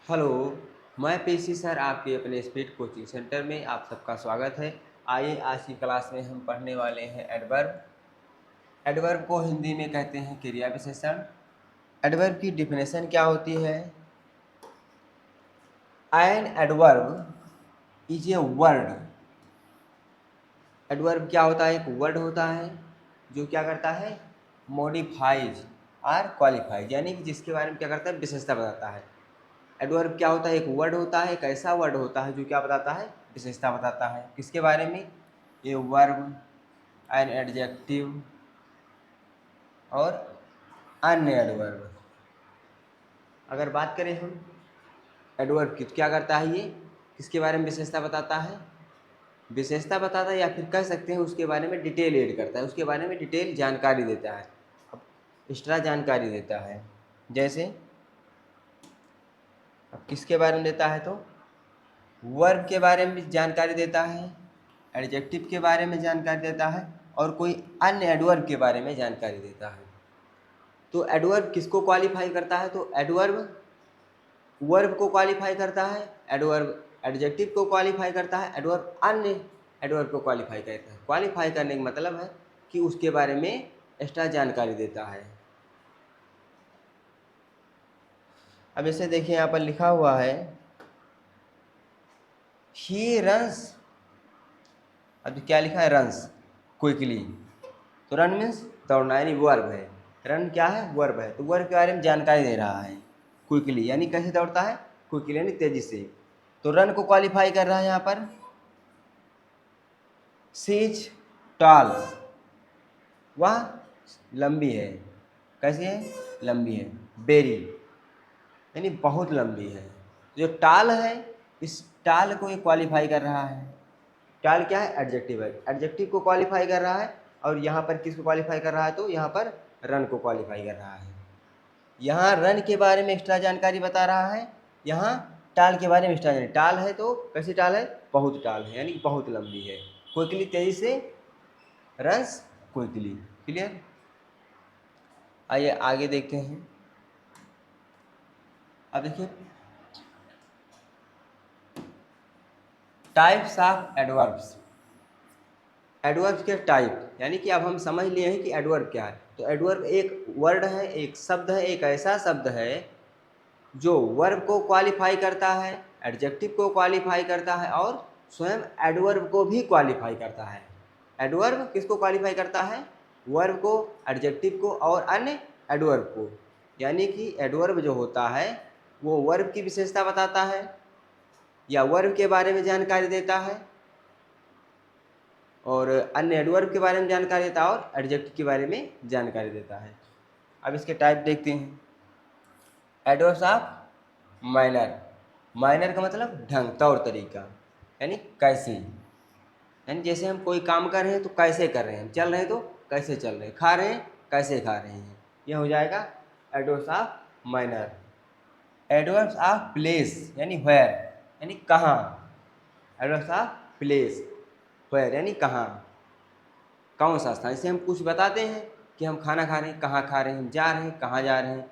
Hello. मैं PC sir आपके अपने स्पीड कोचिंग सेंटर में आप सबका स्वागत है। आइए आज की क्लास में हम पढ़ने वाले हैं एडवर्ब। एडवर्ब को हिंदी में कहते हैं क्रिया विशेषण। एडवर्ब की डिफिनेशन क्या होती है? An adverb is a word. Adverb क्या होता है? एक वर्ड होता है जो क्या करता है? मॉडिफाइज और क्वालिफाइज, यानी कि जिसके बारे में क्या करता है? विशेषता बताता है। एडवर्ब क्या होता है? एक वर्ड होता है, एक ऐसा वर्ड होता है जो क्या बताता है? विशेषता बताता है। किसके बारे में? ए वर्ब, एन एडजेक्टिव और अन्य एडवर्ब। अगर बात करें हम एडवर्ब की, तो क्या करता है ये? किसके बारे में विशेषता बताता है? विशेषता बताता है, या फिर कह सकते हैं उसके बारे में डिटेल ऐड करता है, उसके बारे में डिटेल जानकारी देता है, एक्स्ट्रा जानकारी देता है। जैसे अब किसके बारे में देता है? तो वर्ब के बारे में जानकारी देता है, एडजेक्टिव के बारे में जानकारी देता है और कोई अन्य एडवर्ब के बारे में जानकारी देता है। तो एडवर्ब किसको क्वालिफाई करता है? तो एडवर्ब वर्ब को क्वालिफाई करता है, एडवर्ब एडजेक्टिव को क्वालिफाई करता है, एडवर्ब अन्य एडवर्ब को क्वालिफाई करता है। क्वालिफाई करने का मतलब है कि उसके बारे में एक्स्ट्रा जानकारी देता है। अब इसे देखिए, यहाँ पर लिखा हुआ है ही रन्स। अब क्या लिखा है? Runs quickly. तो रन मीन्स दौड़ना, यानी वर्ब है। रन क्या है? वर्ब है। तो वर्ब के बारे में जानकारी दे रहा है। क्विकली यानी कैसे दौड़ता है? क्विकली यानी तेजी से। तो रन को क्वालिफाई कर रहा है यहाँ पर। सीज टॉल, वह लंबी है। कैसी है? लंबी है। बेरी यानी बहुत लंबी है। जो टाल है, इस टाल को ये क्वालिफाई कर रहा है। टाल क्या है? एडजेक्टिव है। एडजेक्टिव को क्वालिफाई कर रहा है और यहाँ पर किसको क्वालिफाई कर रहा है? तो यहाँ पर रन को क्वालिफाई कर रहा है। यहाँ रन के बारे में एक्स्ट्रा जानकारी बता रहा है, यहाँ टाल के बारे में एक्स्ट्रा जानकारी। टाल है तो कैसी टाल है? बहुत टाल है, यानी बहुत लंबी है। क्विकली तेजी से, रन्स क्विकली। क्लियर? आइए आगे देखते हैं। अब देखिए टाइप्स ऑफ एडवर्ब्स। एडवर्ब के टाइप, यानी कि अब हम समझ लिए हैं कि एडवर्ब क्या है। तो एडवर्ब एक वर्ड है, एक शब्द है, एक ऐसा शब्द है जो वर्ब को क्वालिफाई करता है, एडजेक्टिव को क्वालिफाई करता है और स्वयं एडवर्ब को भी क्वालिफाई करता है। एडवर्ब किसको क्वालिफाई करता है? वर्ब को, एडजेक्टिव को और अन्य एडवर्ब को। यानी कि एडवर्ब जो होता है वो वर्ब की विशेषता बताता है या वर्ब के बारे में जानकारी देता है और अन्य एडवर्ब के बारे में जानकारी देता है और एडजेक्टिव के बारे में जानकारी देता है। अब इसके टाइप देखते हैं। Adverbs of minor. माइनर का मतलब ढंग, तौर तरीका, यानी कैसे। यानी जैसे हम कोई काम कर रहे हैं तो कैसे कर रहे हैं, चल रहे हैं तो कैसे चल रहे हैं, खा रहे हैं कैसे खा रहे हैं, यह हो जाएगा adverbs of minor. Adverbs of place यानी व्हेयर, यानी कहाँ। एडवर्ब्स ऑफ प्लेस, व्हेयर यानी कहाँ, कौन सा स्थान। जैसे हम कुछ बताते हैं कि हम खाना खा रहे हैं, कहाँ खा रहे हैं, हम जा रहे हैं, कहाँ जा रहे हैं,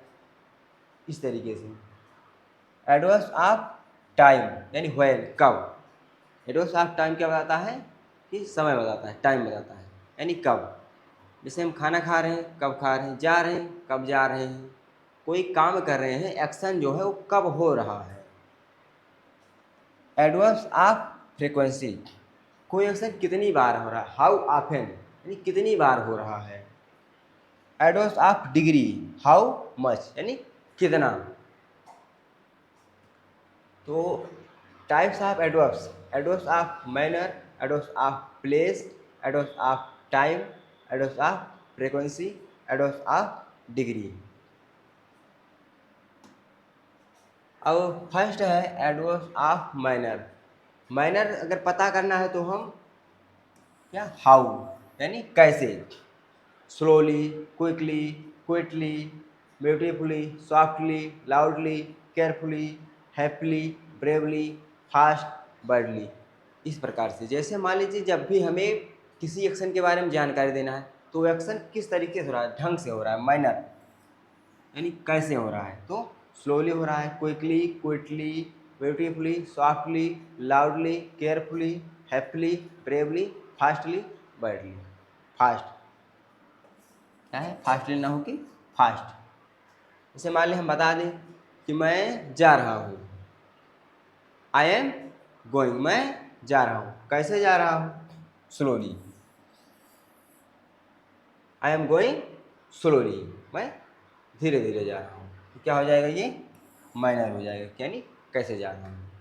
इस तरीके से। एडवर्ब्स ऑफ टाइम यानी व्हेन, कब। एडवर्ब्स ऑफ टाइम क्या बताता है? कि समय बताता है, टाइम बताता है, यानी कब। जैसे हम खाना खा रहे हैं, कब खा रहे हैं, जा रहे हैं, कब जा रहे हैं, कोई काम कर रहे हैं, एक्शन जो है वो कब हो रहा है। एडवर्ब्स ऑफ फ्रीक्वेंसी, कोई एक्शन कितनी बार हो रहा है, हाउ ऑफन यानी कितनी बार हो रहा है। Adverbs of degree, how much यानी कितना। तो types of adverbs, adverbs of manner, adverbs of place, adverbs of time, adverbs of frequency, adverbs of degree. अब फर्स्ट है एडवर्ब्स ऑफ मैनर। मैनर अगर पता करना है तो हम क्या, हाउ यानी कैसे। Slowly, quickly, quickly, beautifully, softly, loudly, carefully, happily, bravely, fast, boldly. इस प्रकार से, जैसे मान लीजिए जब भी हमें किसी एक्शन के बारे में जानकारी देना है तो एक्शन किस तरीके से हो रहा है, ढंग से हो रहा है, मैनर यानी कैसे हो रहा है, तो स्लोली हो रहा है, quickly, quickly, beautifully, softly, loudly, carefully, happily, bravely, fastly, badly. Fast क्या है? फास्टली ना हो कि फास्ट। जैसे मान ली हम बता दें कि मैं जा रहा हूँ, आई एम गोइंग, मैं जा रहा हूँ। कैसे जा रहा हूँ? Slowly. I am going slowly, मैं धीरे धीरे जा रहा हूँ। तो क्या हो जाएगा? ये माइनर हो जाएगा, यानी कैसे जा रहा हूँ।